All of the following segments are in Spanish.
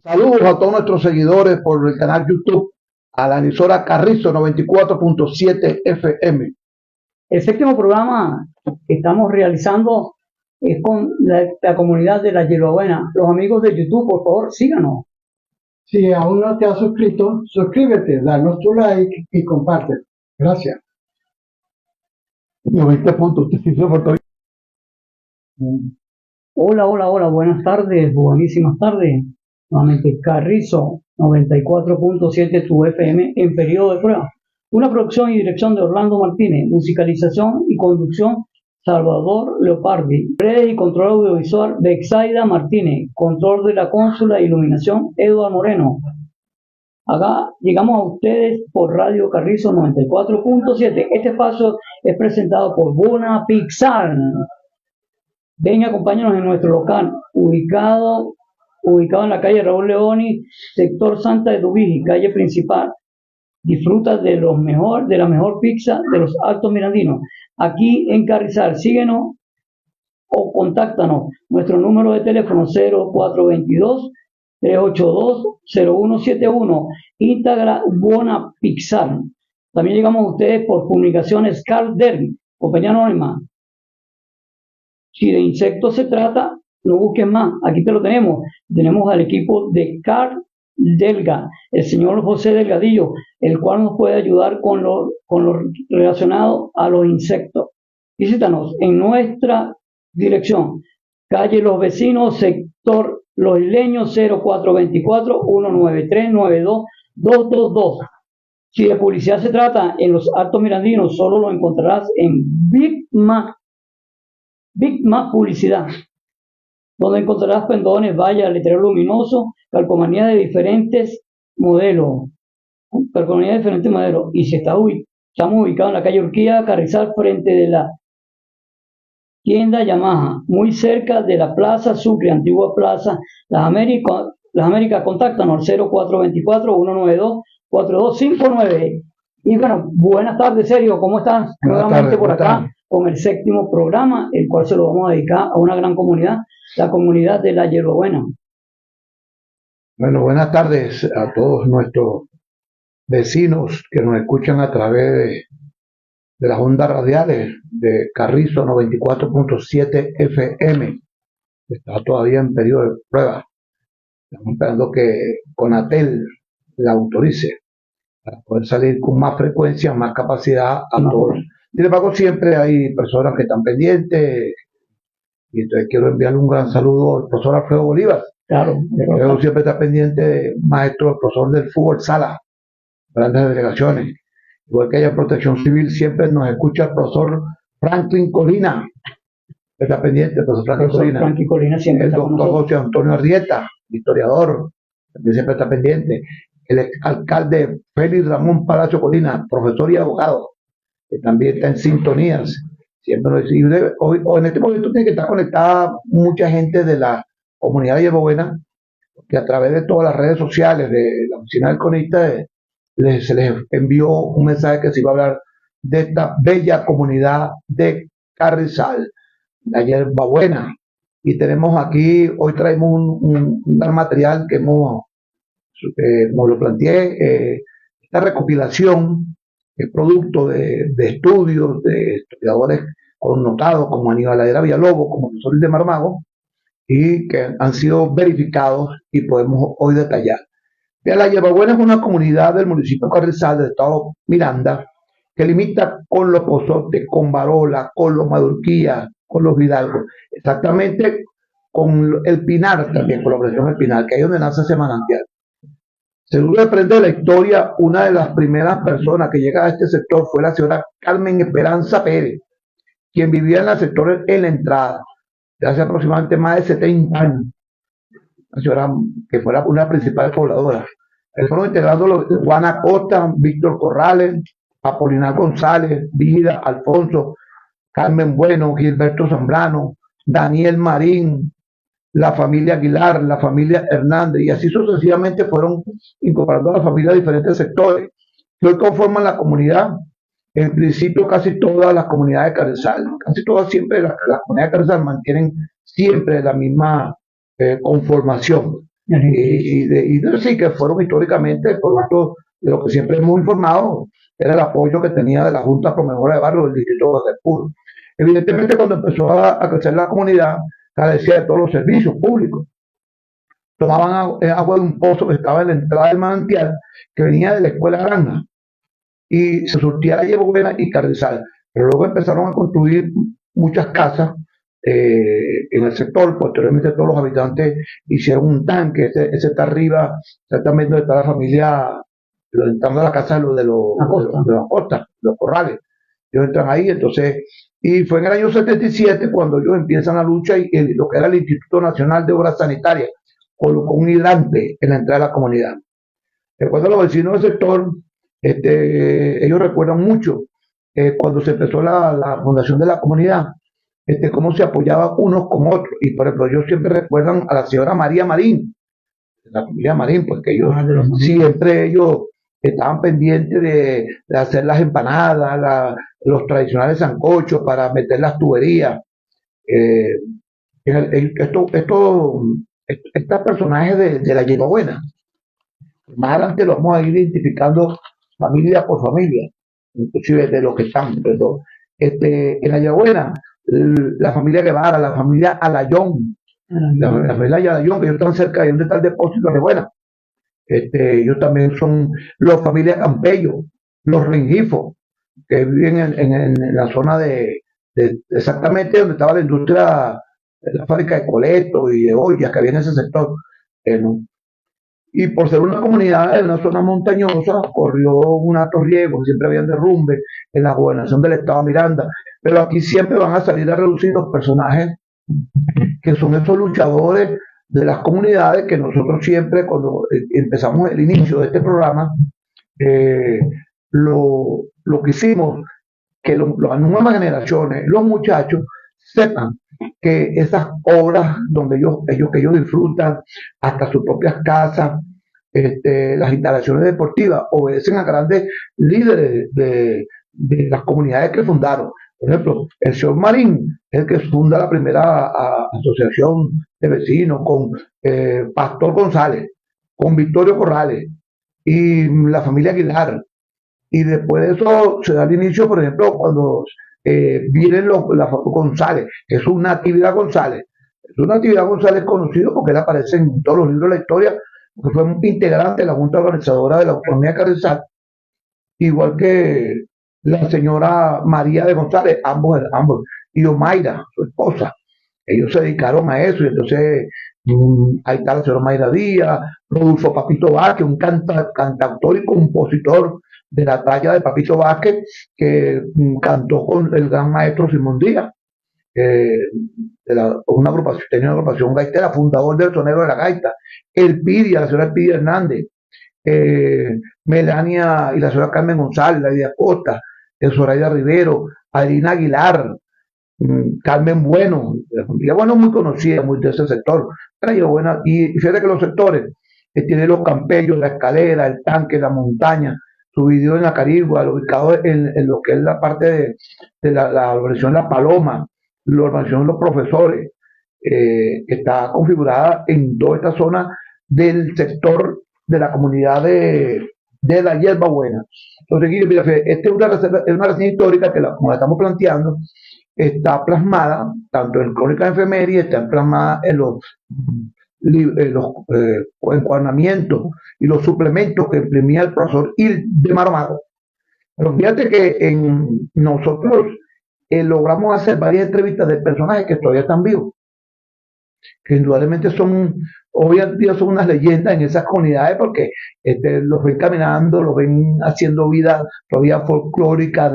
Saludos a todos nuestros seguidores por el canal YouTube, a la emisora Carrizo 94.7 FM. El séptimo programa que estamos realizando es con la comunidad de la Hierbabuena. Los amigos de YouTube, por favor, síganos. Si aún no te has suscrito, suscríbete, danos tu like y comparte. Gracias. Los 20 puntos, usted sí se portó bien. Hola, buenas tardes, buenísimas tardes. Nuevamente, Carrizo 94.7 tu FM en periodo de prueba. Una producción y dirección de Orlando Martínez, musicalización y conducción Salvador Leopardi, redes y control audiovisual Bexaida Martínez, control de la consola e iluminación Eduardo Moreno. Acá llegamos a ustedes por Radio Carrizo 94.7. Este espacio es presentado por Bona Pixar. Ven y acompáñanos en nuestro local, ubicado en la calle Raúl Leoni, sector Santa de Dubigi, calle principal. Disfruta de la mejor pizza de los Altos Mirandinos, aquí en Carrizal. Síguenos o contáctanos. Nuestro número de teléfono 0422-382-0171. Instagram Bona Pixar. También llegamos a ustedes por publicaciones Carl Derby, compañía anónima. Si de insectos se trata, no busques más. Aquí te lo tenemos. Tenemos al equipo de Carl Delga, el señor José Delgadillo, el cual nos puede ayudar con lo relacionado a los insectos. Visítanos en nuestra dirección, calle Los Vecinos, sector Los Isleños, 0424-193-92-222. Si de publicidad se trata, en los Altos Mirandinos solo lo encontrarás en Big Mac Publicidad, donde encontrarás pendones, vallas, letreros luminosos, calcomanías de diferentes modelos. Y si estamos ubicados en la calle Urquía, Carrizal, frente de la tienda Yamaha, muy cerca de la Plaza Sucre, antigua Plaza Las Américas, contáctanos al 0424-192-4259. Y bueno, buenas tardes, Sergio, ¿cómo estás? Nuevamente por acá con el séptimo programa, el cual se lo vamos a dedicar a una gran comunidad, la comunidad de la Hierbabuena. Bueno, buenas tardes a todos nuestros vecinos que nos escuchan a través de las ondas radiales de Carrizo 94.7 FM. Está todavía en periodo de prueba. Estamos esperando que Conatel la autorice para poder salir con más frecuencia, más capacidad a todos. Sin embargo, siempre hay personas que están pendientes, y entonces quiero enviarle un gran saludo al profesor Alfredo Bolívar. Claro. Alfredo siempre está pendiente, maestro, el profesor del fútbol sala, grandes delegaciones. Igual que haya protección civil, siempre nos escucha el profesor Franklin Colina. Está pendiente, el profesor Franklin Colina. Siempre el doctor José Antonio Arrieta, historiador, también siempre está pendiente. El alcalde Félix Ramón Palacio Colina, profesor y abogado, que también está en sintonías. Siempre lo dice. Hoy, en este momento tiene que estar conectada mucha gente de la comunidad de Hierbabuena, que a través de todas las redes sociales de la oficina del cronista se les envió un mensaje que se iba a hablar de esta bella comunidad de Carrizal, la Hierbabuena. Y tenemos aquí, hoy traemos un gran material que como lo planteé, esta recopilación es producto de estudios de historiadores connotados como Aníbal Ladera Villalobos, como Sol de Marmago, y que han sido verificados y podemos hoy detallar. La Hierbabuena es una comunidad del municipio de Carrizal, del estado Miranda, que limita con los Pozotes, con Barola, con los Madurquía, con los Hidalgos, exactamente con el Pinar también, con la región del Pinar, que es donde nace ese manantial. Según aprende la historia, una de las primeras personas que llega a este sector fue la señora Carmen Esperanza Pérez, quien vivía en el sector en la entrada, de hace aproximadamente más de 70 años. Una señora que fue una principal pobladora. Fueron integrando Juana Costa, Víctor Corrales, Apolinar González, Vida, Alfonso, Carmen Bueno, Gilberto Zambrano, Daniel Marín, la familia Aguilar, la familia Hernández, y así sucesivamente fueron incorporando a la familia a diferentes sectores que hoy conforman la comunidad. En principio, casi todas las comunidades de Carrizal, casi todas siempre las comunidades de Carrizal mantienen siempre la misma conformación. Sí, que fueron históricamente producto de lo que siempre hemos informado, era el apoyo que tenía de la Junta Promemora de Barrio del Distrito de Puro. Evidentemente, cuando empezó a crecer la comunidad, carecía de todos los servicios públicos. Tomaban agua de un pozo que estaba en la entrada del manantial, que venía de la Escuela Granja, y se surtía la Hierbabuena y Carrizal. Pero luego empezaron a construir muchas casas en el sector. Posteriormente todos los habitantes hicieron un tanque. Ese está arriba, exactamente donde está la familia, entrando a la casa de los Acosta, los Corrales. Ellos entran ahí, entonces, y fue en el año 77 cuando ellos empiezan la lucha y lo que era el Instituto Nacional de Obras Sanitarias colocó un hidrante en la entrada de la comunidad. Recuerdo a los vecinos del sector, ellos recuerdan mucho cuando se empezó la fundación de la comunidad, cómo se apoyaba unos con otros. Y por ejemplo, ellos siempre recuerdan a la señora María Marín, la familia Marín, porque ellos siempre ellos estaban pendientes de hacer las empanadas, los tradicionales sancochos para meter las tuberías. Estos personajes de la Hierbabuena, más adelante lo vamos a ir identificando familia por familia, inclusive de los que están. Pero, en la Hierbabuena, la familia Guevara, la familia Alayón, la familia Alayón, que ellos están cerca de donde está el depósito de Buena. Ellos también son los familias Campello, los Rengifos, que viven en la zona de exactamente donde estaba la industria, la fábrica de coleto y de ollas que había en ese sector. ¿No? Y por ser una comunidad en una zona montañosa, corrió un alto riesgo, siempre habían derrumbes en la gobernación del estado de Miranda, pero aquí siempre van a salir a reducir los personajes que son esos luchadores de las comunidades que nosotros siempre, cuando empezamos el inicio de este programa, lo que hicimos, que las nuevas generaciones, los muchachos, sepan que esas obras donde ellos disfrutan hasta sus propias casas, las instalaciones deportivas, obedecen a grandes líderes de las comunidades que fundaron. Por ejemplo, el señor Marín es el que funda la primera asociación de vecinos con Pastor González, con Victorio Corrales y la familia Aguilar. Y después de eso se da el inicio, por ejemplo, cuando vienen la González, Jesús Natividad González. Jesús Natividad González es conocido porque él aparece en todos los libros de la historia, porque fue un integrante de la Junta Organizadora de la Autonomía Carrizal, igual que la señora María de González, ambos, y Omaira, su esposa. Ellos se dedicaron a eso, y entonces ahí está la señora Mayra Díaz, Rodolfo Papito Vázquez, un cantautor y compositor de la talla de Papito Vázquez, que cantó con el gran maestro Simón Díaz, tenía una agrupación gaitera, fundador del sonero de la gaita, la señora Pidia Hernández, Melania y la señora Carmen González, la Lidia Costa, Zoraida Rivero, Adina Aguilar, Carmen Bueno, la familia Bueno muy conocida, muy de ese sector. Buena, y fíjate que los sectores tienen los Campellos, la Escalera, el Tanque, la Montaña, subdividido en la Carigua, ubicado en lo que es la parte de la urbanización La Paloma, la urbanización Los Profesores, que está configurada en toda esta zona del sector de la comunidad de la Hierbabuena. Entonces, mira, esta es una reseña histórica que, como la estamos planteando, está plasmada tanto en crónicas de efemérides, está plasmada en los encuadernamientos y los suplementos que imprimía el profesor de Maromago. Pero fíjate que nosotros logramos hacer varias entrevistas de personajes que todavía están vivos, que indudablemente hoy en día son unas leyendas en esas comunidades, porque los ven caminando, los ven haciendo vida todavía folclórica,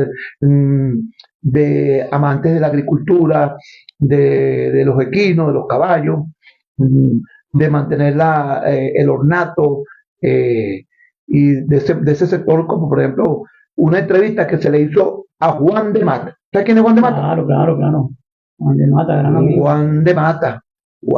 de amantes de la agricultura, de los equinos, de los caballos, de mantener el ornato, y de ese sector, como por ejemplo una entrevista que se le hizo a Juan de Mata. ¿Sabes quién es Juan de Mata? Claro. Juan de Mata, gran amigo. Juan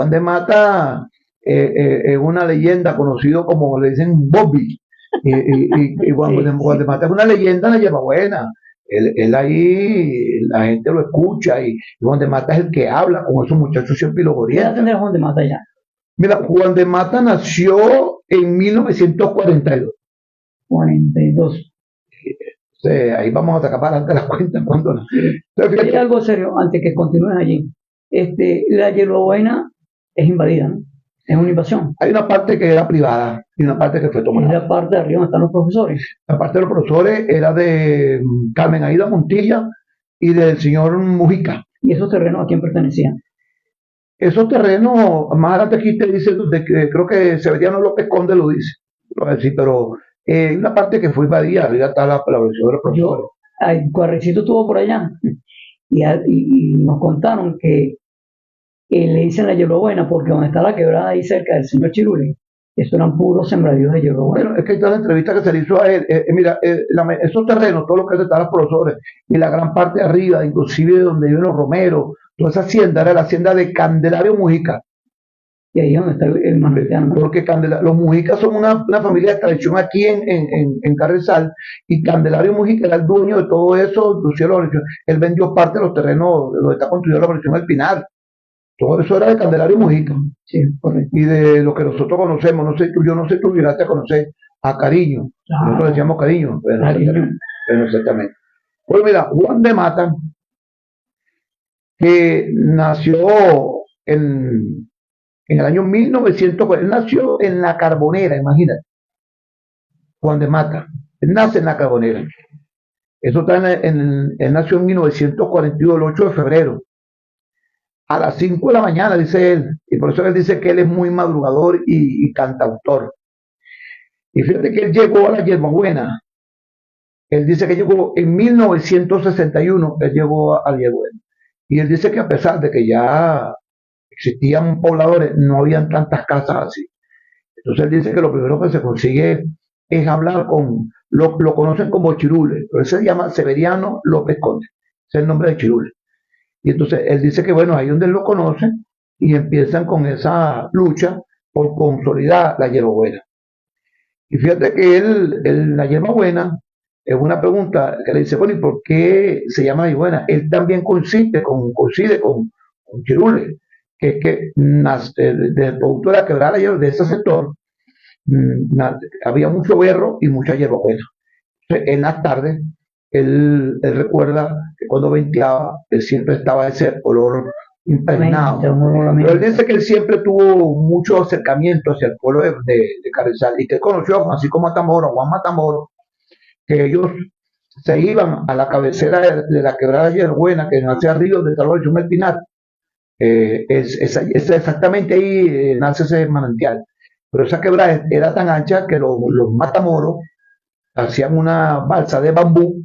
de Mata es una leyenda, conocido como le dicen Bobby. Y Juan de Mata es una leyenda en la Hierbabuena. Él ahí, la gente lo escucha, y Juan de Mata es el que habla con esos muchachos siempre y los orienta. ¿Qué edad tendrá Juan de Mata ya? Mira, Juan de Mata nació en 1942. 42. Ahí vamos a sacar para adelante las cuentas cuando no. Entonces, Hay fíjate, algo serio, antes que continúes allí. La hierbabuena es invadida, ¿no? Es una invasión. hay una parte que era privada y una parte que fue Es tomada. la parte de arriba donde están los profesores. La parte de los profesores era de Carmen Aida Montilla y del señor Mujica. ¿Y esos terrenos a quién pertenecían? Esos terrenos, más adelante aquí te dice, de que, creo que Severiano López Conde lo dice, lo va a decir, pero hay una parte que fue invadida, arriba está la versión de los profesores. Cuarrecito estuvo por allá y nos contaron que le dicen la hierbabuena porque donde está la quebrada ahí cerca del señor Chiruli, eso eran puros sembradíos de hierbabuena. Bueno, es que esta es la entrevista que se le hizo a él. Mira, esos terrenos, todo lo que están los profesores, y la gran parte de arriba, inclusive donde viven los romeros, toda esa hacienda era la hacienda de Candelario Mujica. Y ahí es donde está el manantial, ¿no? Porque los Mujicas son una familia de tradición aquí en Carrizal, y Candelario Mujica era el dueño de todo eso, él vendió parte de los terrenos donde está construida la versión del Pinar. Todo eso era de Candelario Mujica. Sí, correcto. Y de lo que nosotros conocemos, yo no sé, tú llegaste a conocer a Cariño. Claro. Nosotros decíamos Cariño, pero Cariño. exactamente. Pues mira, Juan de Mata, que nació en el año 1940, él nació en La Carbonera, imagínate. Juan de Mata, él nace en La Carbonera. Eso está él nació en 1942, el 8 de febrero, a las 5 de la mañana, dice él. Y por eso él dice que él es muy madrugador y cantautor. Y fíjate que él llegó a la hierbabuena. Él dice que llegó en 1961, él llegó a la hierbabuena. Y él dice que a pesar de que ya existían pobladores, no habían tantas casas así. Entonces él dice que lo primero que se consigue es hablar con, lo conocen como Chirule, pero él se llama Severiano López Conde, ese es el nombre de Chirule. Y entonces él dice que bueno, ahí donde él lo conocen y empiezan con esa lucha por consolidar la hierbabuena. Y fíjate que la hierbabuena es una pregunta que le dice, bueno, ¿y por qué se llama hierbabuena? Él también coincide con Chirule, que es que del producto de la quebrada de ese sector había mucho berro y mucha hierbabuena. En las tardes, él recuerda que cuando venteaba, él siempre estaba ese olor impregnado. Pero él dice que él siempre tuvo mucho acercamiento hacia el pueblo de Carrizal y que conoció a Francisco Matamoros, a Juan Matamoros, que ellos se iban a la cabecera de la quebrada de Hierbuena, que nace arriba de Talón del Pinar. Es exactamente ahí nace ese manantial. Pero esa quebrada era tan ancha que los Matamoros hacían una balsa de bambú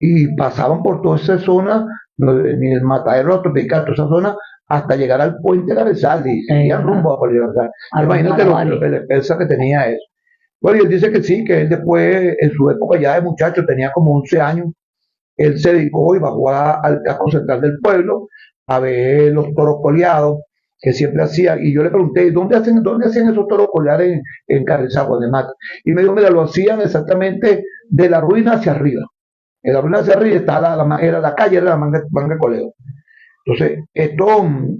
y pasaban por toda esa zona, ni el Matadero tropical, toda esa zona, hasta llegar al puente de Carrizal y seguían rumbo a Libertad. Imagínate la pesa que tenía eso. Bueno, y él dice que sí, que él después, en su época ya de muchacho, tenía como 11 años, él se dedicó y bajó al casco central del pueblo a ver los toros coleados que siempre hacía, y yo le pregunté, ¿dónde hacían esos toros coleados en Carrizal, Juan de Mata? Y me dijo, mira, lo hacían exactamente de la ruina hacia arriba. En la ruina hacia arriba estaba la calle, era la manga de coleo. Entonces,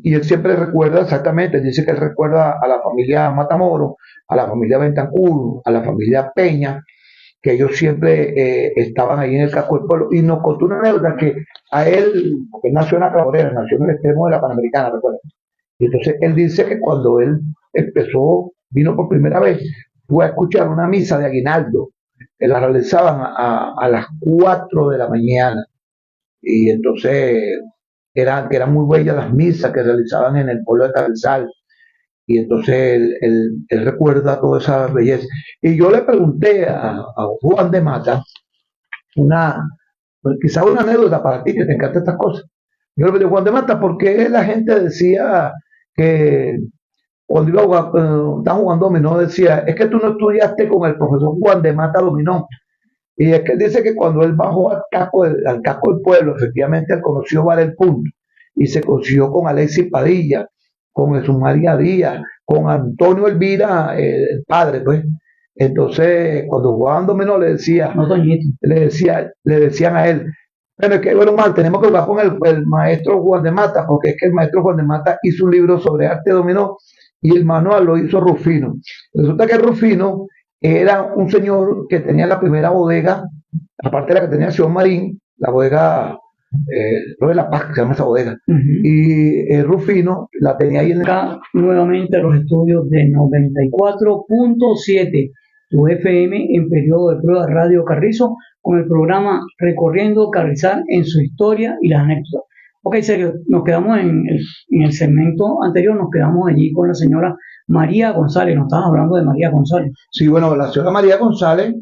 y él siempre recuerda exactamente, dice que él recuerda a la familia Matamoros, a la familia Bentancur, a la familia Peña, que ellos siempre estaban ahí en el casco del pueblo, y nos contó una anécdota que a él, porque nació en la Cabrera, nació en el extremo de la Panamericana, recuerda. Y entonces él dice que cuando él vino por primera vez, fue a escuchar una misa de aguinaldo, que la realizaban a las 4 de la mañana. Y entonces eran muy bellas las misas que realizaban en el pueblo de Carrizal. Y entonces él recuerda toda esa belleza. Y yo le pregunté a Juan de Mata, quizá una anécdota para ti que te encantan estas cosas. Yo le pregunté, Juan de Mata, ¿por qué la gente decía que cuando iba a jugar, estaba jugando dominó, decía, es que tú no estudiaste con el profesor Juan de Mata dominó? Y es que él dice que cuando él bajó al casco del pueblo, efectivamente él conoció Varel Punto y se conoció con Alexis Padilla, con Jesús María Díaz, con Antonio Elvira, el padre, pues. Entonces, cuando jugaban dominó, le decían a él, bueno, es que bueno, mal, tenemos que jugar con el maestro Juan de Mata, porque es que el maestro Juan de Mata hizo un libro sobre arte dominó y el manual lo hizo Rufino. Resulta que Rufino era un señor que tenía la primera bodega, aparte de la que tenía Sion Marín, la bodega lo de La Paz, que se llama esa bodega, y Rufino la tenía ahí en Acá nuevamente a los estudios de 94.7 tu FM en periodo de prueba Radio Carrizo con el programa Recorriendo Carrizal en su historia y las anécdotas. Ok, Sergio, nos quedamos en el segmento anterior, nos quedamos allí con la señora María González, nos estabas hablando de María González. Sí, bueno, la señora María González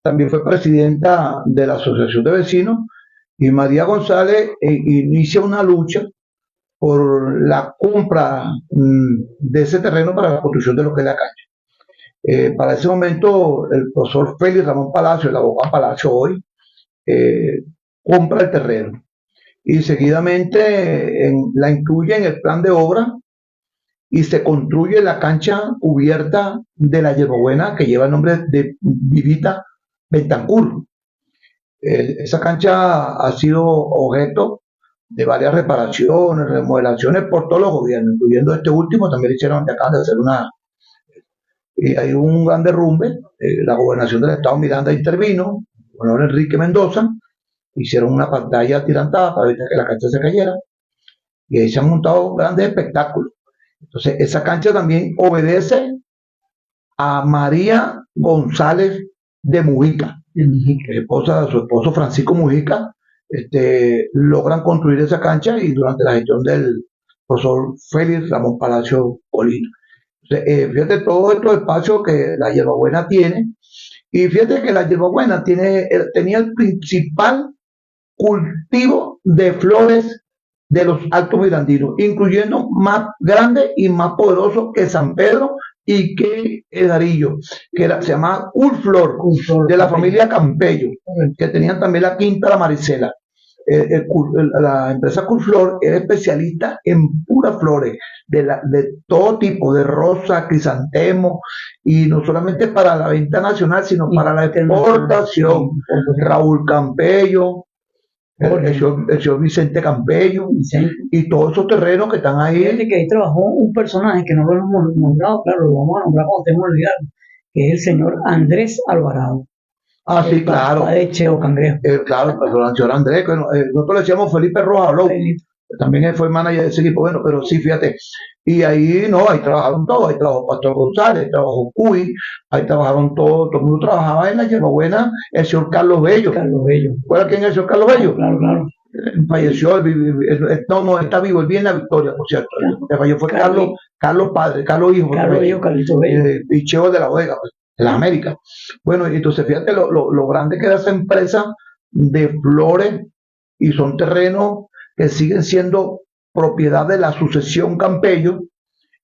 también fue presidenta de la Asociación de Vecinos y María González inicia una lucha por la compra de ese terreno para la construcción de lo que es la cancha. Para ese momento, el profesor Félix Ramón Palacio, el abogado Palacio hoy, compra el terreno y seguidamente la incluye en el plan de obra y se construye la cancha cubierta de la Hierbabuena que lleva el nombre de Vivita Bentancur. Esa cancha ha sido objeto de varias reparaciones, remodelaciones por todos los gobiernos, incluyendo este último, también hicieron, acaban de hacer y hay un gran derrumbe, la gobernación del estado Miranda intervino, el gobernador Enrique Mendoza, hicieron una pantalla atirantada para evitar que la cancha se cayera, y ahí se han montado grandes espectáculos. Entonces, esa cancha también obedece a María González de Mujica, esposa de su esposo Francisco Mujica, logran construir esa cancha y durante la gestión del profesor Félix Ramón Palacio Colina. Entonces, fíjate todos estos espacios que la Hierbabuena tiene, y fíjate que la Hierbabuena tenía el principal cultivo de flores de los Altos Mirandinos, incluyendo más grande y más poderoso que San Pedro y que Edarillo, que se llamaba Culflor, de la familia Campello, que tenían también la quinta La Maricela. La empresa Culflor era especialista en puras flores de todo tipo, de rosa, crisantemo, y no solamente para la venta nacional, sino para la exportación. Raúl Campello, el señor Vicente Campello, y todos esos terrenos que están ahí. Fíjate que ahí trabajó un personaje que no lo hemos nombrado, claro, lo vamos a nombrar cuando estemos olvidando, que es el señor Andrés Alvarado. Ah, sí, claro. De Cheo Cangrejo. Claro, el señor Andrés, nosotros le decíamos Felipe Rojas Low, también él fue manager de ese equipo, bueno, pero sí, fíjate, y ahí trabajaron todos, ahí trabajó Pastor González, trabajó Cuy, ahí trabajaron todos, todo el mundo trabajaba en la Hierbabuena, el señor Carlos Bello. ¿Cuál quién es el señor Carlos Bello? Claro. Falleció, no, está vivo, él vive en La Victoria, por cierto. El que falleció fue Carlos padre, Carlos hijo. Carlito Bello. Y Cheo de la Vega, pues, de las Américas. Bueno, entonces fíjate lo grande que era esa empresa de flores, y son terrenos que siguen siendo propiedad de la sucesión Campello,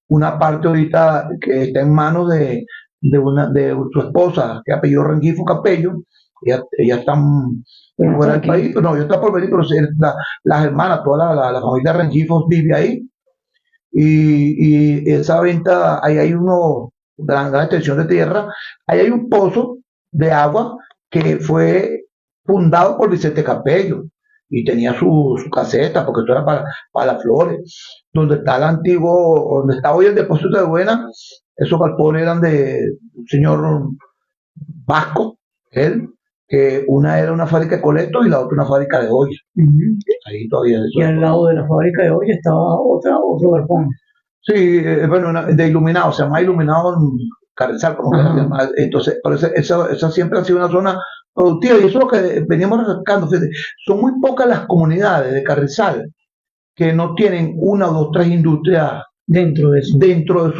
una parte ahorita que está en manos de su esposa, que apellido Rengifo Campello. Ella está fuera del país, pero no, ella está por venir, pero las hermanas, toda la familia Rengifo vive ahí, y esa venta, ahí hay gran extensión de tierra, ahí hay un pozo de agua que fue fundado por Vicente Campello, y tenía su caseta, porque esto era para las flores, donde está el antiguo, donde está hoy el depósito de Buena. Esos galpones eran de un señor vasco, él, que una era una fábrica de colectos y la otra una fábrica de ollas. Ahí todavía. Y al lado de la fábrica de ollas estaba otro galpón. Sí, bueno, de iluminado, se llama iluminado Carrizal, como que se llama. Entonces, por eso, esa siempre ha sido una zona productiva, y eso es lo que veníamos recalcando. Son muy pocas las comunidades de Carrizal que no tienen una, dos, tres industrias dentro de su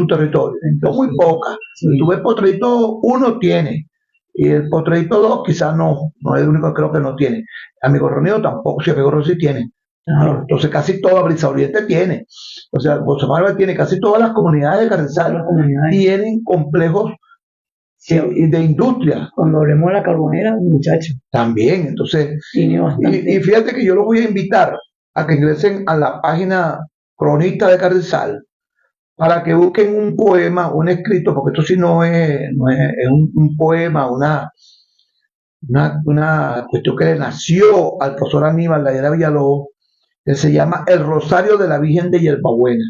territorio. Son muy pocas. Sí. Tú ves Potreito 1 tiene, y el Potreito 2 quizás no es el único que creo que no tiene. Amigo Reunido tampoco, si Amigo Reunido sí tiene. Entonces casi toda Brisa Oriente tiene. O sea, Bolsonaro tiene casi todas las comunidades de Carrizal, tienen complejos de industria. Cuando hablemos de la Carbonera, muchachos. También, entonces. Y fíjate que yo los voy a invitar a que ingresen a la página Cronista de Carrizal para que busquen un poema, un escrito, porque esto sí no es un poema, una cuestión que le nació al profesor Aníbal Layera Villalobos, que se llama El Rosario de la Virgen de Hierbabuena.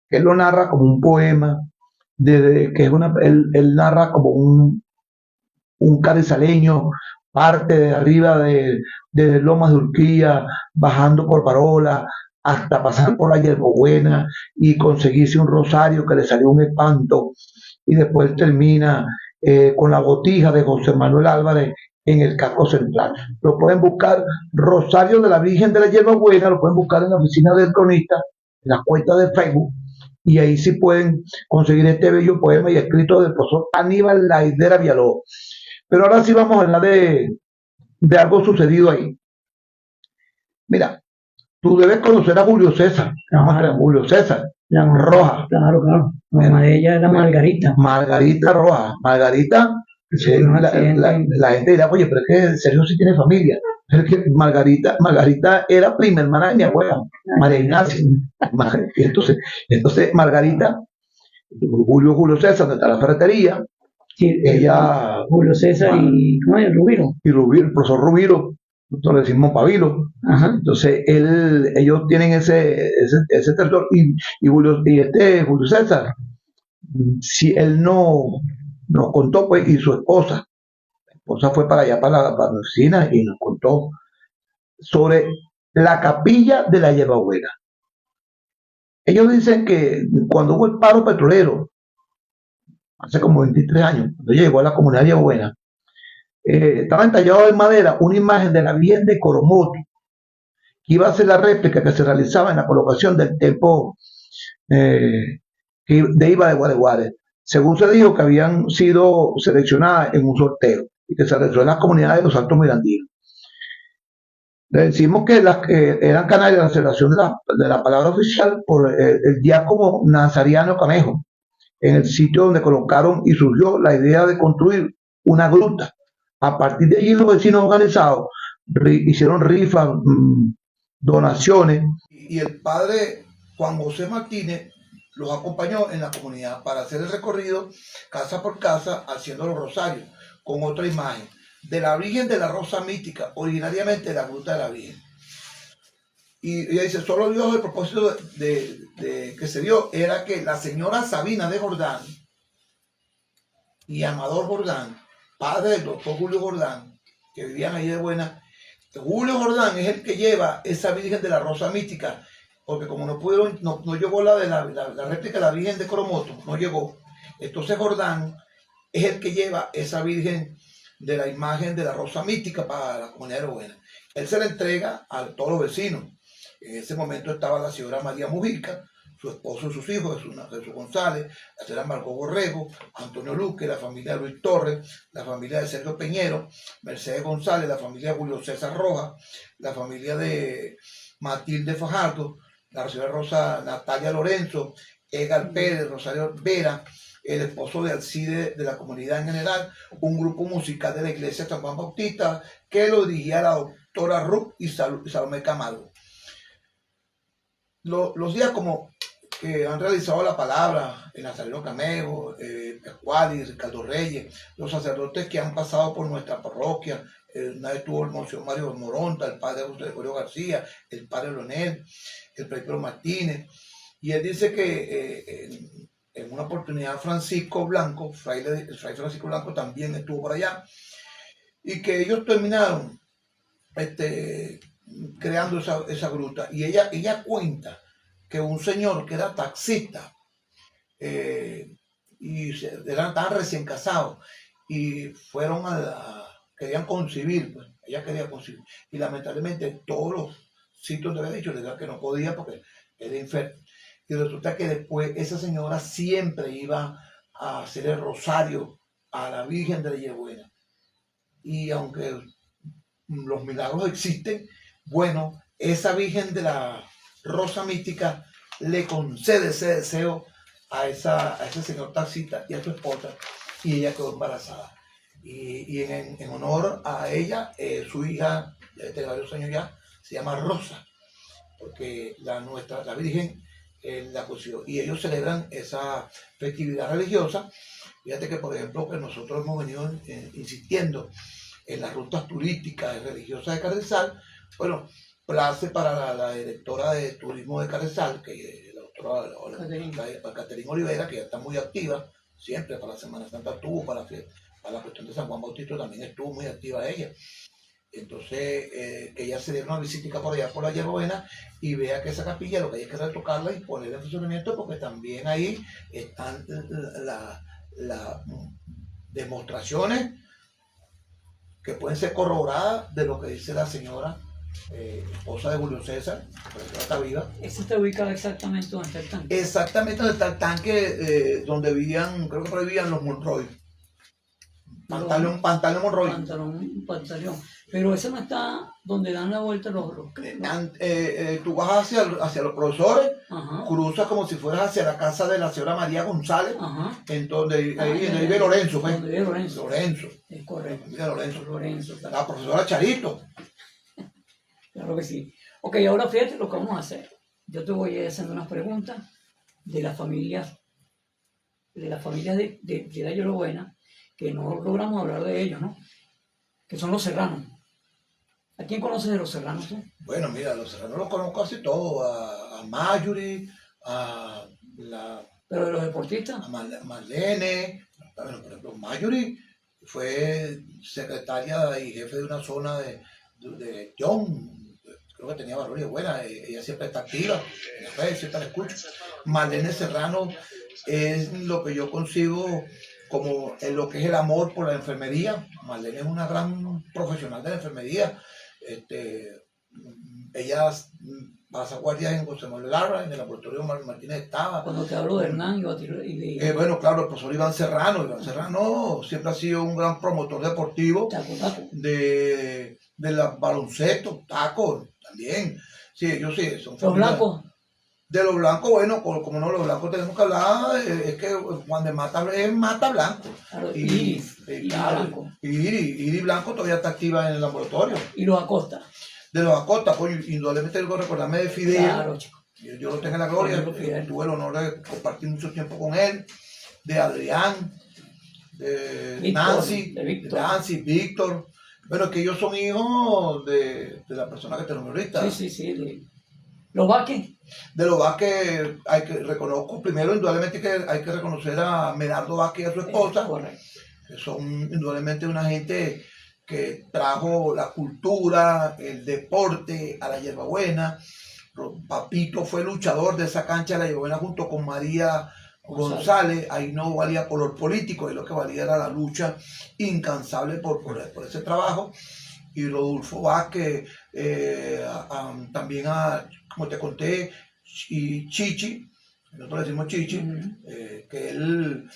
que él lo narra como un poema, que es él narra como un carrizaleño, parte de arriba de Lomas de Urquía, bajando por Parola, hasta pasar por la Yerbobuena y conseguirse un rosario que le salió un espanto, y después termina con la botija de José Manuel Álvarez en el casco central. Lo pueden buscar, Rosario de la Virgen de la Yerbabuena, lo pueden buscar en la oficina del cronista, en la cuenta de Facebook, y ahí sí pueden conseguir este bello poema y escrito del profesor Aníbal Laidera Villalobos. Pero ahora sí vamos a hablar de algo sucedido ahí. Mira, tú debes conocer a Julio César, Julio César Rojas. Claro, claro. La mamá de ella era Margarita. Margarita Rojas. Margarita, la gente dirá, oye, pero es que Sergio sí tiene familia. Pero es que Margarita era prima hermana de mi abuela, María Ignacia. Entonces Margarita, Julio César, donde está la ferretería, sí, ella, Julio César y ¿cómo es? Rubiro. Y Rubiro, el profesor Rubiro, nosotros le decimos Pabilo. Ajá. Entonces ellos tienen ese territorio, y Julio César, si él nos contó, pues, y su esposa fue para allá, para la oficina, y nos contó sobre la capilla de la Yerbabuena. Ellos dicen que cuando hubo el paro petrolero, hace como 23 años, cuando llegó a la comunidad de Yerbabuena, estaba entallado en madera una imagen de la Virgen de Coromoto, que iba a ser la réplica que se realizaba en la colocación del templo de Iba de Guareguare. Según se dijo que habían sido seleccionadas en un sorteo y que se realizó en las comunidades de los Altos Mirandinos. Le decimos que eran canales de la celebración de la palabra oficial por el diácono Nazariano Camejo, en el sitio donde colocaron y surgió la idea de construir una gruta. A partir de allí los vecinos organizados hicieron rifas, donaciones, y el padre Juan José Martínez los acompañó en la comunidad para hacer el recorrido casa por casa haciendo los rosarios con otra imagen de la Virgen de la Rosa Mística, originariamente de la Gruta de la Virgen. Y ella dice, solo Dios, el propósito de que se dio era que la señora Sabina de Jordán y Amador Jordán, padre del doctor Julio Jordán, que vivían ahí de buena, Julio Jordán es el que lleva esa Virgen de la Rosa Mística, porque como no llegó la réplica de la Virgen de Coromoto, no llegó. Entonces Jordán es el que lleva esa Virgen de la imagen de la Rosa Mística para la comunidad de Buena. Él se la entrega a todos los vecinos. En ese momento estaba la señora María Mujica, su esposo y sus hijos, Jesús González, la señora Margot Borrego, Antonio Luque, la familia de Luis Torres, la familia de Sergio Peñero, Mercedes González, la familia de Julio César Rojas, la familia de Matilde Fajardo, la señora Rosa Natalia Lorenzo, Edgar Pérez, Rosario Vera, el esposo de Alcide de la comunidad en general, un grupo musical de la iglesia San Juan Bautista que lo dirigía la doctora Ruth y Salomé Camargo. Los días como que han realizado la palabra, Nazareno Camejo, Pascual y Ricardo Reyes, los sacerdotes que han pasado por nuestra parroquia, una vez tuvo el Monseñor Mario Moronta, el padre José Gregorio García, el padre Leonel, el presbítero Martínez, y él dice que en una oportunidad Francisco Blanco, el fraile Francisco Blanco también estuvo por allá, y que ellos terminaron creando esa gruta, y ella cuenta que un señor que era taxista y estaban recién casados y fueron querían concebir, pues ella quería concebir, y lamentablemente todos los sitios de derecho le dijeron que no podía porque era infértil, y resulta que después esa señora siempre iba a hacer el rosario a la Virgen de la Yerbabuena, y aunque los milagros existen, bueno, esa Virgen de la Rosa Mística le concede ese deseo a ese señor taxista y a su esposa, y ella quedó embarazada. Y en honor a ella, su hija, de varios años ya, se llama Rosa, porque la Virgen la consiguió. Y ellos celebran esa festividad religiosa. Fíjate que, por ejemplo, que nosotros hemos venido insistiendo en las rutas turísticas y religiosas de Carrizal. Bueno, place para la directora de turismo de Carrizal, que es la para Caterina Olivera, que ya está muy activa, siempre para la Semana Santa estuvo, para la cuestión de San Juan Bautista también estuvo muy activa ella. Entonces, que ella se diera una visita por allá por la Hierbabuena y vea que esa capilla lo que hay es que retocarla y ponerla en funcionamiento, porque también ahí están las demostraciones que pueden ser corroboradas de lo que dice la señora esposa de Julio César, pero que está viva. ¿Ese está ubicado exactamente donde está el tanque? Exactamente donde está el tanque, donde vivían, creo que por ahí vivían los Monroy. Pantaleón Monroy. Pantaleón. Pero ese no está donde dan la vuelta los tú vas hacia los profesores, ajá, cruzas como si fueras hacia la casa de la señora María González, ajá, en donde ahí vive Lorenzo, pues. Donde vive Lorenzo. Lorenzo. Es correcto. Vive Lorenzo. Lorenzo. La profesora Charito. Claro que sí. Ok, ahora fíjate lo que vamos a hacer. Yo te voy a ir haciendo unas preguntas de las familias de la Hierbabuena, que no logramos hablar de ellos, ¿no? Que son los serranos. ¿A quién conoces de los serranos tú? Bueno, mira, los serranos los conozco casi todos, a Mayuri, a Pero de los deportistas. Marlene. Bueno, por ejemplo, Mayuri fue secretaria y jefe de una zona de John. Creo que tenía valores buenas, ella siempre está activa, en las redes siempre la escucho. Marlene Serrano es lo que yo consigo como en lo que es el amor por la enfermería. Marlene es una gran profesional de la enfermería. Ella pasa guardias en José Manuel Lara, en el laboratorio Martínez estaba. Cuando te hablo de Hernán y de... Bueno, claro, el profesor Iván Serrano siempre ha sido un gran promotor deportivo del baloncesto, taco también. Sí, ellos sí, son los blancos. De los blancos, bueno, como no, los blancos tenemos que hablar, es que cuando mata blanco. Claro, Iri Blanco todavía está activa en el laboratorio. Y los Acosta. De los Acosta, pues indudablemente tengo que recordarme de Fidel. Claro, chico. Yo lo tengo en la gloria, tuve el honor de compartir mucho tiempo con él, de Adrián, de Nancy, Víctor. Bueno, que ellos son hijos de la persona que te nombré ahorita. Sí. ¿Los Vázquez? De los Vázquez, reconozco primero, indudablemente que hay que reconocer a Medardo Vázquez y a su esposa, que son indudablemente una gente que trajo la cultura, el deporte a la Hierbabuena. Papito fue luchador de esa cancha de la Hierbabuena junto con María González. Ahí no valía color político, ahí lo que valía era la lucha incansable por ese trabajo. Y Rodolfo Vázquez, también como te conté, y Chichi, nosotros le decimos Chichi, que él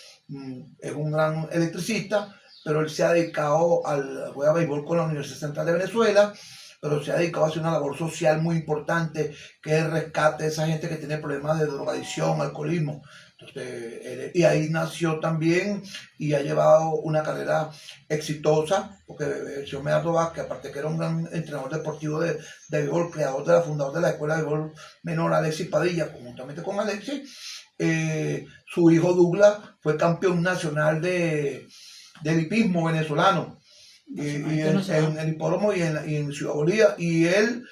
es un gran electricista, pero él se ha dedicado al juego de béisbol con la Universidad Central de Venezuela, pero se ha dedicado a hacer una labor social muy importante, que es el rescate de esa gente que tiene problemas de drogadicción, alcoholismo. Entonces, y ahí nació también y ha llevado una carrera exitosa, porque el señor Medardo Vázquez, aparte que era un gran entrenador deportivo de béisbol, fundador de la Escuela de Béisbol Menor Alexis Padilla, conjuntamente con Alexis, su hijo Douglas fue campeón nacional de hipismo venezolano, y en el hipódromo y en Ciudad Bolívar, y él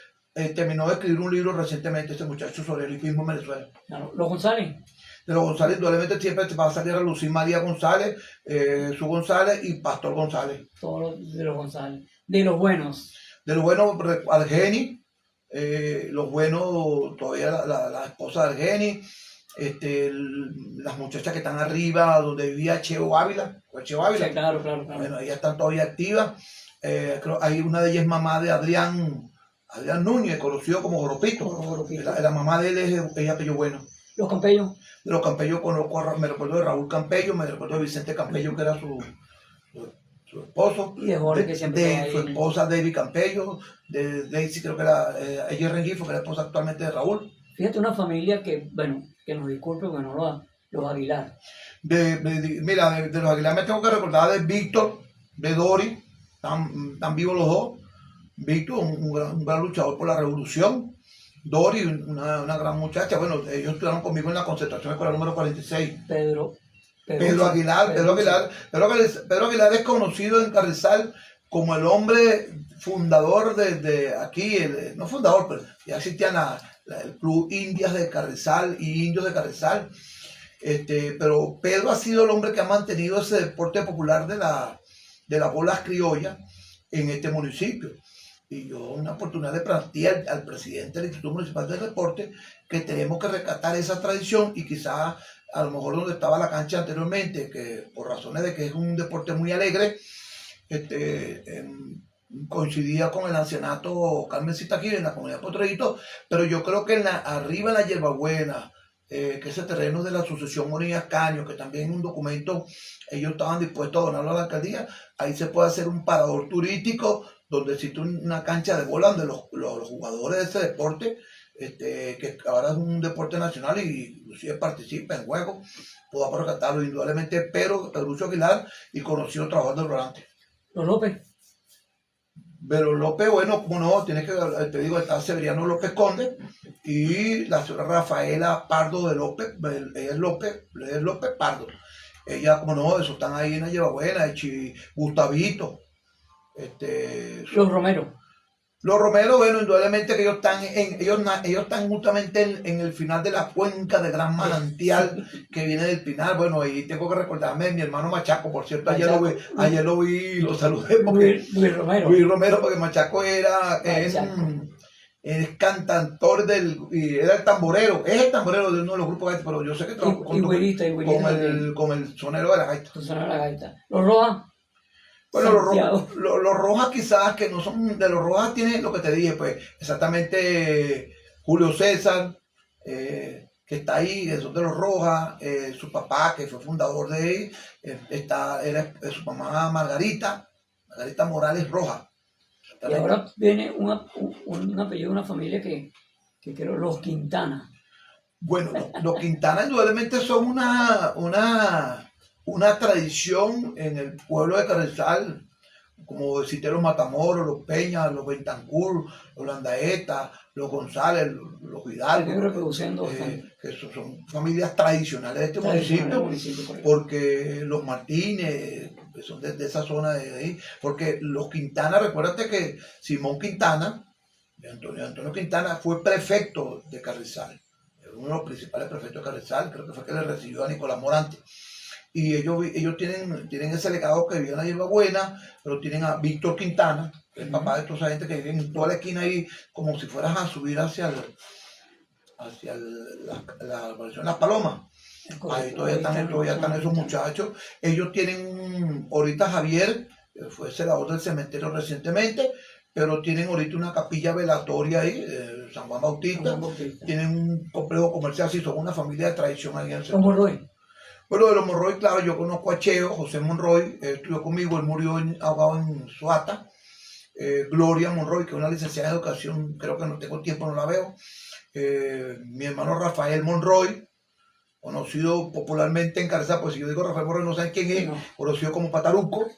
terminó de escribir un libro recientemente, este muchacho, sobre el hipismo en Venezuela. Claro. ¿Los González? De los González, indudablemente siempre va a salir a lucir María González, Su González y Pastor González. Todos de los González. De los buenos. De los buenos, Argeni, los buenos, todavía la esposa de Argeni, las muchachas que están arriba, donde vivía Cheo Ávila. Sí, claro. Bueno, ellas están todavía activas. Creo, hay una de ellas es mamá de Adrián Núñez, conocido como Joropito. La mamá de él es ella Pello Bueno. Los Campellos. De los Campellos conozco, me recuerdo de Raúl Campello, me recuerdo de Vicente Campello, que era su esposo. Y de Jorge, que siempre de su esposa David Campello, de Daisy, creo que era ella Rengifo, que era la esposa actualmente de Raúl. Fíjate, una familia que, bueno, que nos disculpe, bueno, los Aguilar. Mira, de los Aguilar me tengo que recordar de Víctor, de Dori, están vivos los dos. Víctor, un gran luchador por la revolución. Dori, una gran muchacha. Bueno, ellos estuvieron conmigo en la concentración escolar número 46. Pedro Aguilar es conocido en Carrizal como el hombre fundador de aquí, no fundador, pero ya existían el Club Indias de Carrizal y Indios de Carrizal. Pero Pedro ha sido el hombre que ha mantenido ese deporte popular de las bolas criollas en este municipio. Y yo una oportunidad de plantear al presidente del Instituto Municipal del Deporte que tenemos que rescatar esa tradición y quizás a lo mejor donde estaba la cancha anteriormente, que por razones de que es un deporte muy alegre, coincidía con el ancianato Carmen Zitáquira en la comunidad de Potrerito, pero yo creo que arriba en la Hierbabuena, que ese terreno de la Asociación Morillas Caño, que también en un documento ellos estaban dispuestos a donarlo a la alcaldía, ahí se puede hacer un parador turístico donde existe una cancha de bola donde los jugadores de ese deporte, que ahora es un deporte nacional y inclusive participa en juegos, podamos rescatarlo indudablemente, pero Lucho Aguilar y conocido trabajador del volante. Los López. Pero López, bueno, como no, tienes que, te digo, está Severiano López Conde y la señora Rafaela Pardo de López, ella es López Pardo. Ella, como no, esos están ahí en la Hierbabuena, Gustavito. Los Romero. Los Romero, bueno, indudablemente que ellos están justamente en el final de la cuenca de Gran Manantial que viene del Pinar. Bueno, y tengo que recordarme de mi hermano Machaco, por cierto, ayer lo vi y lo saludé. Luis Romero. Luis Romero, porque Machaco es cantautor y era el tamborero, es el tamborero de uno de los grupos gaitas, pero yo sé que trabajó con el sonero de la gaita. Los Rojas. Bueno, los Rojas quizás que no son de los Rojas, tiene lo que te dije, pues exactamente Julio César, que está ahí, son de los Rojas, su papá que fue fundador de él, era su mamá Margarita Morales Rojas. Y ahora viene un apellido de una familia que creo, los Quintana. Bueno, los Quintana indudablemente son una tradición en el pueblo de Carrizal, como decirte los Matamoros, los Peñas, los Bentancur, los Landaeta, los González, los Hidalgo, que son familias tradicionales de este municipio, porque los Martínez, que son de esa zona de ahí, porque los Quintana, recuérdate que Simón Quintana, Antonio Quintana, fue prefecto de Carrizal, uno de los principales prefectos de Carrizal, creo que fue que le recibió a Nicolás Morante. Y ellos tienen ese legado que vive en la Hierbabuena, pero tienen a Víctor Quintana, que es el papá de toda esa gente que vive en toda la esquina ahí, como si fueras a subir hacia la población Las Palomas. Ahí todavía están esos muchachos. Ellos tienen ahorita Javier, que fue senador del cementerio recientemente, pero tienen ahorita una capilla velatoria ahí, San Juan Bautista. Tienen un complejo comercial, sí, son una familia de tradición ahí en el sector. Bueno, de los Monroy, claro, yo conozco a Cheo, José Monroy, estudió conmigo, él murió ahogado en Suata. Gloria Monroy, que es una licenciada en educación, creo que no tengo tiempo, no la veo. Mi hermano Rafael Monroy, conocido popularmente en Carrizal, pues si yo digo Rafael Monroy no saben quién es, conocido como Pataruco,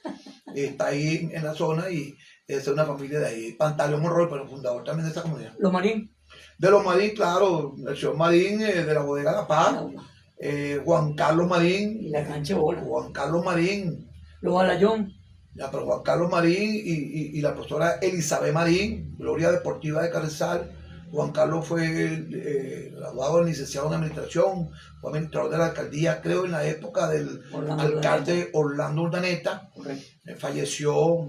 está ahí en la zona y es una familia de ahí. Pantaleón Monroy, pero fundador también de esta comunidad. Los Marín. De los Marín, claro, el señor Marín de la bodega La Paz. Juan Carlos Marín. Y la cancha de bola. Juan Carlos Marín. Los Alayón. Ya, pero Juan Carlos Marín y la profesora Elizabeth Marín, Gloria Deportiva de Carrizal. Juan Carlos fue graduado en licenciado en administración, fue administrador de la alcaldía, creo, en la época del alcalde Orlando Urdaneta. Falleció,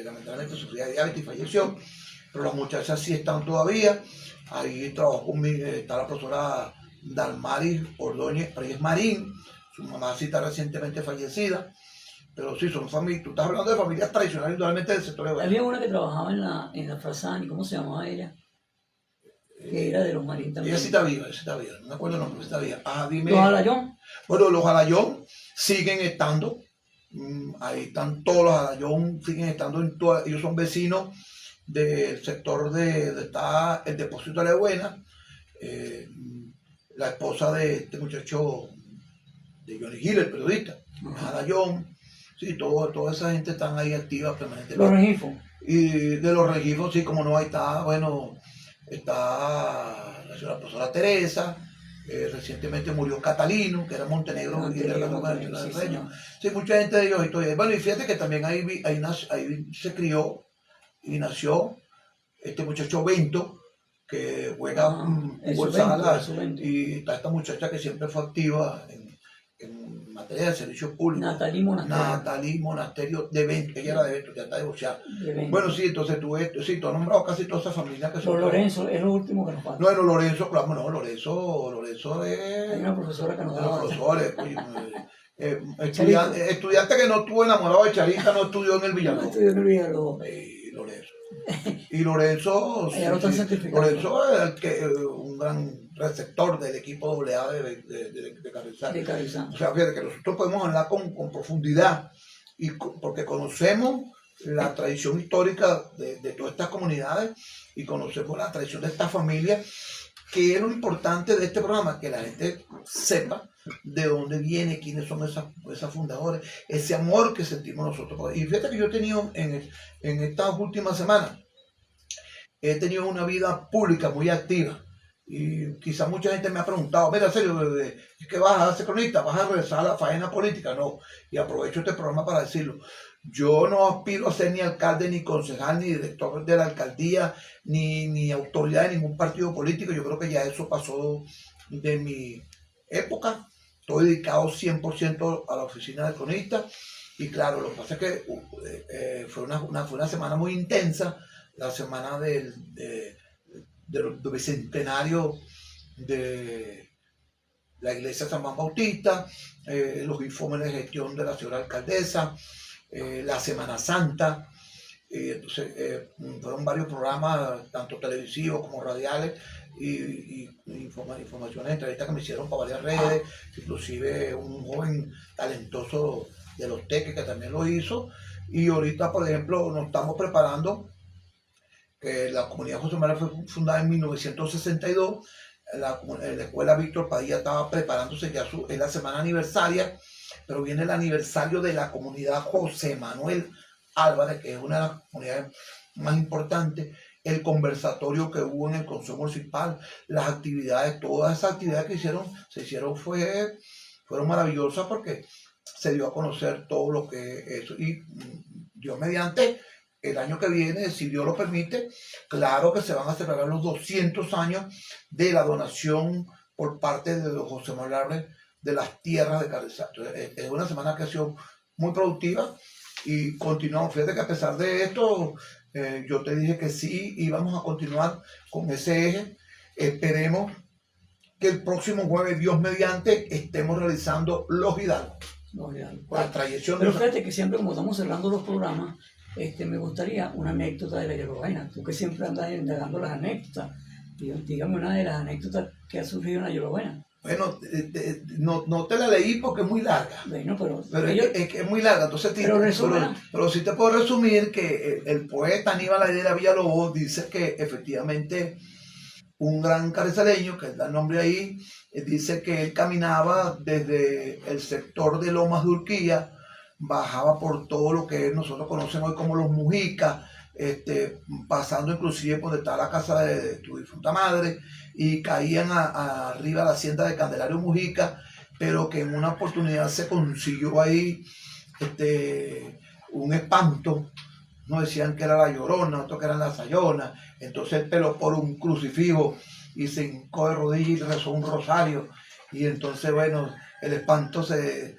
lamentablemente sufría de diabetes y falleció, pero las muchachas sí están todavía. Ahí trabajó conmigo, está la profesora Dalmaris Ordóñez Reyes Marín, su mamá sí está recientemente fallecida, pero sí, son familias, tú estás hablando de familias tradicionales, indudablemente del sector de... Había una que trabajaba en la Frasani, ¿cómo se llamaba ella? Que era de los Marín también. Ella sí está viva, no me acuerdo el nombre, está viva. Dime. ¿Los Alayón? Bueno, los Alayón siguen estando, ahí están todos los Alayón, siguen estando en todas, ellos son vecinos del sector donde está el depósito de la Buena. La esposa de este muchacho, de Johnny Gill, el periodista, Alayón, sí, toda esa gente están ahí activa permanentemente. Los Regifos. Y de los Regifos, sí, como no, ahí está, bueno, está la profesora Teresa, recientemente murió Catalino, que era Montenegro, y era la Reño. Sí, mucha gente de ellos. Bueno, y fíjate que también ahí se crió y nació este muchacho Bento, que juega fútbol sala, y está esta muchacha que siempre fue activa en materia de servicios públicos. Natalie Monasterio de Evento, ella era de Evento, ya está divorciada. Bueno, sí, entonces tú has nombrado casi toda esa familia que son. Lorenzo es lo último que nos falta. No, Lorenzo, claro, no, Lorenzo es. Hay una profesora que nos da. Estudiante que no estuvo enamorado de Charita, no estudió en el Villalobos. No estudió en el Villalobos. Lorenzo. Y Lorenzo, Lorenzo es un gran receptor del equipo AA de Carrizal. O sea, fíjate que nosotros podemos hablar con profundidad porque conocemos la tradición histórica de todas estas comunidades y conocemos la tradición de estas familias, que es lo importante de este programa, que la gente sepa de dónde viene, quiénes son esas fundadores, ese amor que sentimos nosotros. Y fíjate que yo he tenido en estas últimas semanas, he tenido una vida pública muy activa. Y quizás mucha gente me ha preguntado, mira, en serio, ¿es que vas a ser cronista? ¿Vas a regresar a la faena política? No, y aprovecho este programa para decirlo. Yo no aspiro a ser ni alcalde, ni concejal, ni director de la alcaldía, ni autoridad de ningún partido político. Yo creo que ya eso pasó de mi época. Estoy dedicado 100% a la oficina de cronista. Y claro, lo que pasa es que fue una semana muy intensa, la semana del bicentenario de la iglesia San Juan Bautista, los informes de gestión de la señora alcaldesa, la Semana Santa. Entonces fueron varios programas, tanto televisivos como radiales, y informaciones, entrevistas que me hicieron para varias redes, inclusive un joven talentoso de los Teques que también lo hizo. Y ahorita, por ejemplo, nos estamos preparando, que la comunidad José María fue fundada en 1962, la escuela Víctor Padilla estaba preparándose ya es la semana aniversaria, pero viene el aniversario de la comunidad José Manuel Álvarez, que es una de las comunidades más importantes, el conversatorio que hubo en el Consejo Municipal, las actividades, todas esas actividades que se hicieron fueron maravillosas, porque se dio a conocer todo lo que es eso. Y Dios mediante, el año que viene, si Dios lo permite, claro que se van a celebrar los 200 años de la donación por parte de don José Manuel Álvarez de las tierras de Carrizal. Es una semana que ha sido muy productiva y continuamos. Fíjate que a pesar de esto, yo te dije que sí íbamos a continuar con ese eje. Esperemos que el próximo jueves, Dios mediante, estemos realizando Los Hidalgos. La trayección. Pero fíjate que siempre, como estamos cerrando los programas, me gustaría una anécdota de la Yerobaina. Tú que siempre andas indagando las anécdotas, dígame una de las anécdotas que ha surgido en la Yerobaina. Bueno, no te la leí porque es muy larga. Bueno, pero es que es muy larga. Entonces, pero sí te puedo resumir que el poeta Aníbal Ayala Villalobos dice que efectivamente un gran carrizaleño, que da el nombre ahí, dice que él caminaba desde el sector de Lomas de Urquía, bajaba por todo lo que nosotros conocemos hoy como Los Mujicas, pasando inclusive por donde está la casa de tu difunta madre, y caían arriba a la hacienda de Candelario Mujica, pero que en una oportunidad se consiguió ahí un espanto. No decían que era la Llorona, otros que eran la Sayona. Entonces él peló por un crucifijo y se hincó de rodillas y rezó un rosario. Y entonces, bueno, el espanto se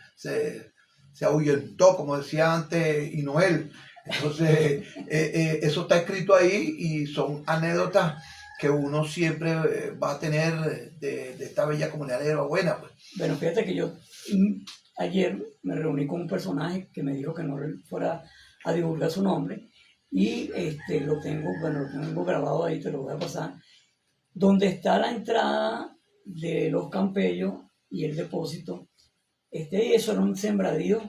ahuyentó, como decía antes y Noel. Entonces, eso está escrito ahí y son anécdotas que uno siempre va a tener de esta bella comunidad de Yerobaina. Pues. Bueno, fíjate que yo ayer me reuní con un personaje que me dijo que no fuera a divulgar su nombre, y lo tengo grabado ahí, te lo voy a pasar, donde está la entrada de los Campellos y el depósito. Eso era un sembradío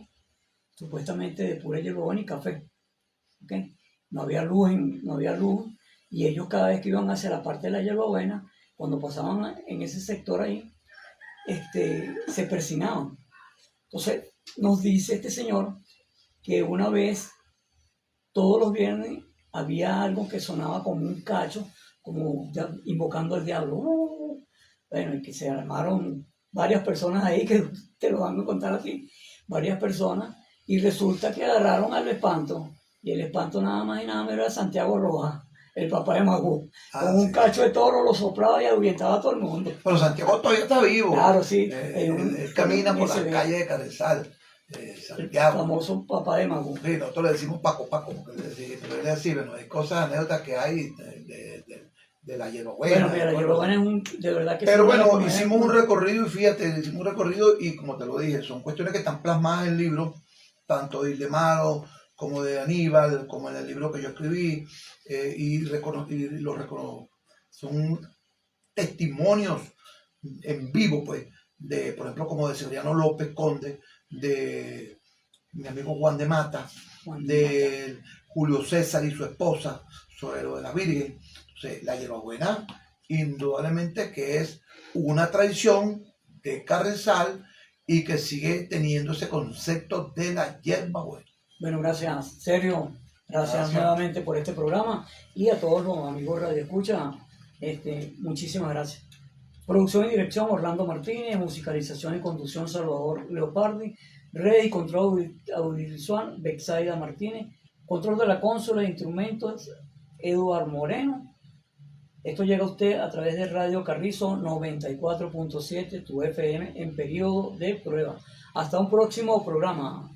supuestamente de pura hierbabuena y café. ¿Okay? No había luz, y ellos cada vez que iban hacia la parte de la hierbabuena, cuando pasaban en ese sector ahí, se persinaban. Entonces nos dice este señor que una vez, todos los viernes, había algo que sonaba como un cacho, como invocando al diablo. Bueno, y que se armaron varias personas ahí, que te lo van a contar a ti, varias personas, y resulta que agarraron al espanto, y el espanto nada más y nada menos era Santiago Rojas, el papá de Magú. Ah, Con un sí. cacho de toro lo soplaba y ahuyentaba a todo el mundo. Pero Santiago todavía está vivo. Claro, sí. Él camina por las ese calles de Carrizal, El Santiago. famoso papá de Magú. Sí, nosotros le decimos Paco, porque pero él es así, bueno, hay cosas, anécdotas que hay de la hierbabuena. Bueno, mira, la hierbabuena es de verdad que Pero sí, bueno, una hicimos un recorrido y fíjate, hicimos un recorrido y como te lo dije, son cuestiones que están plasmadas en el libro, tanto de Ildemaro como de Aníbal, como en el libro que yo escribí, son testimonios en vivo, pues, de, por ejemplo, como de Severiano López Conde, de mi amigo Juan de Mata, Juan de Julio César y su esposa, sobre lo de la Virgen. Entonces, la hierbabuena, indudablemente que es una tradición de Carrizal y que sigue teniendo ese concepto de la hierbabuena. Bueno, gracias, Sergio. Gracias nuevamente por este programa y a todos los amigos Radio Escucha, muchísimas gracias. Producción y dirección Orlando Martínez, musicalización y conducción Salvador Leopardi, red y control audiovisual Bexaida Martínez, control de la consola de instrumentos Eduard Moreno. Esto llega a usted a través de Radio Carrizo 94.7, tu FM en periodo de prueba. Hasta un próximo programa.